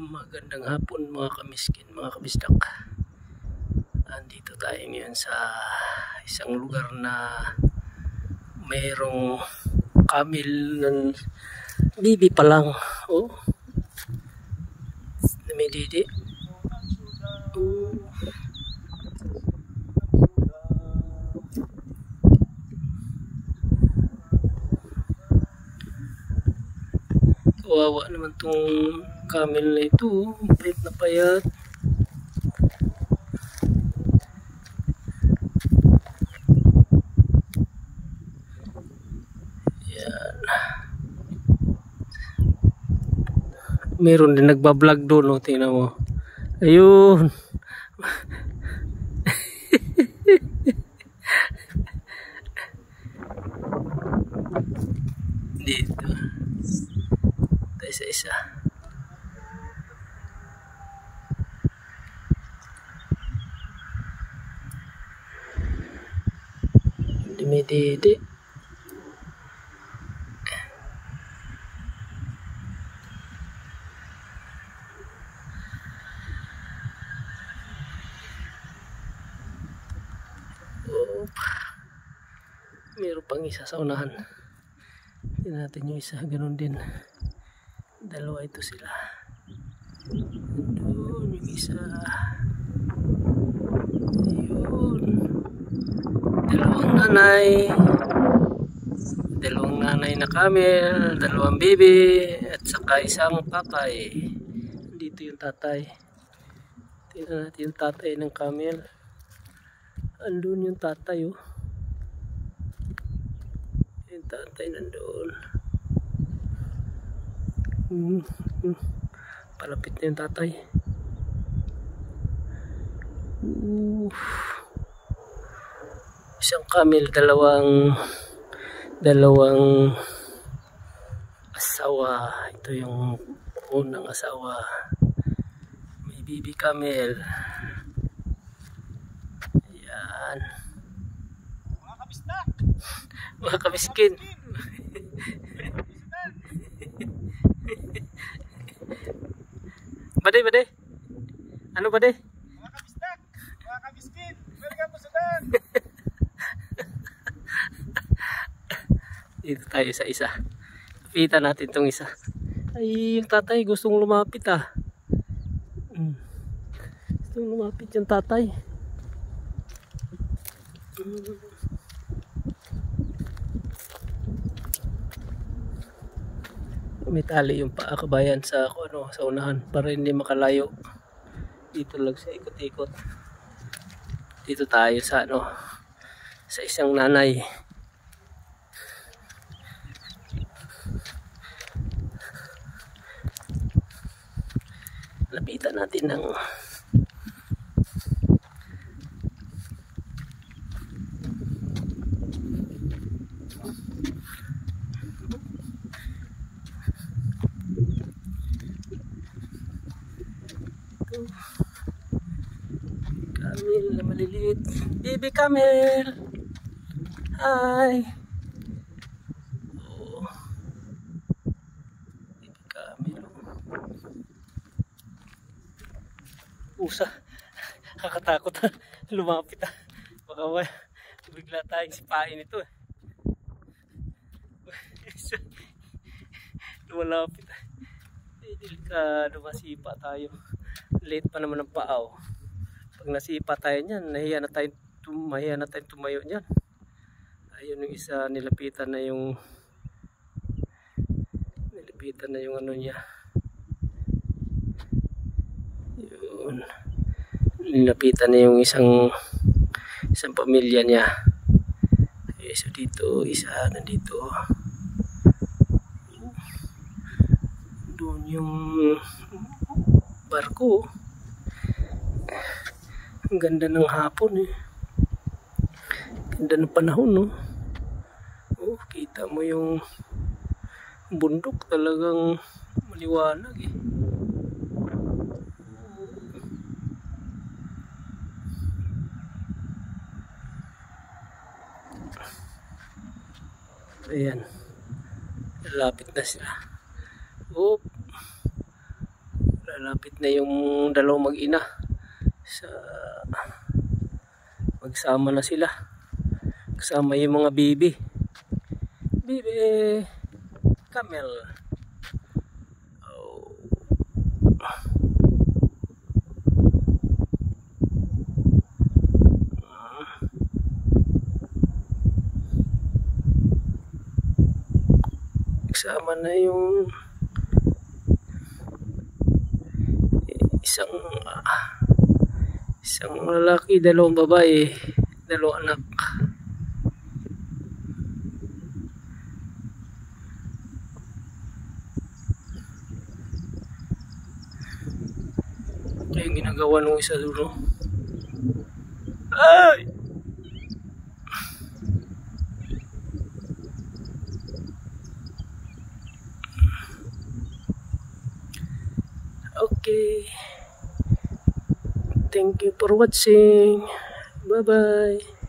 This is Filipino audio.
Magandang hapon mga kamiskin, mga kabisdak. Andito tayo ngayon sa isang lugar na mayroong camel ng bibi pa lang. Oh, may didi. Kawawa naman tong camel na ito, payat na payat. Yan. Meron din nagbablog doon, no? Tingnan mo. Ayun. Dito. Isa-isa. Dumididi. Oh. Meron pang isa sa unahan. Tingnan natin yung isa, ganun din. Dalawa ito sila. Doon yung isa. Ayun. Dalawang nanay na camel, dalawang bibi, at saka isang tatay. Dito yung tatay. Tingnan natin yung tatay ng camel. Andun yung tatay, oh. Yung tatay nandun. Palapit na yung tatay. Isang camel, dalawang asawa. Ito yung unang asawa. May baby camel. Ayan. Mga kabiskin. Bade. Ano bade? Mga kabisdak, mga kabiskin, welcome to Sudan. Dito tayo sa isa. Lapitan natin tong isa. Ay, yung tatay gustong lumapit ah. Gustong lumapit yung tatay. May tali yung paa kabayan sa sa unahan para hindi makalayo. Dito lang sa ikot-ikot. Dito tayo sa sa isang nanay. Lapitan natin ng camel na maliliit. Baby camel. Hi. Oh. Baby camel. Usa. Kakatakot. Lumapit. Baka bigla tayong sipain ito. Lumalapit. Delikado, masipa tayo. Late pa naman ang paaw. Pag nasipa tayo niyan, nahiya na tayong tumayo niyan. Ayun yung isa, nilapitan na yung ano niya. Yun. Nilapitan na yung isang pamilya niya. Okay, so dito, isa nandito. Doon yung barko. Ang ganda ng hapon eh. Ganda ng panahon, no? Oh, kita mo yung bundok, talagang maliwanag eh. Ayan. Lapit na sila. Oh. Lalapit na yung dalawang mag-ina sa magsama na sila kasama yung mga baby camel. Kasama na yung isang lalaki, dalawang babae, dalawang anak. Ito yung ginagawa ng isa dulo. Ay! Okay. Thank you for watching. Bye-bye.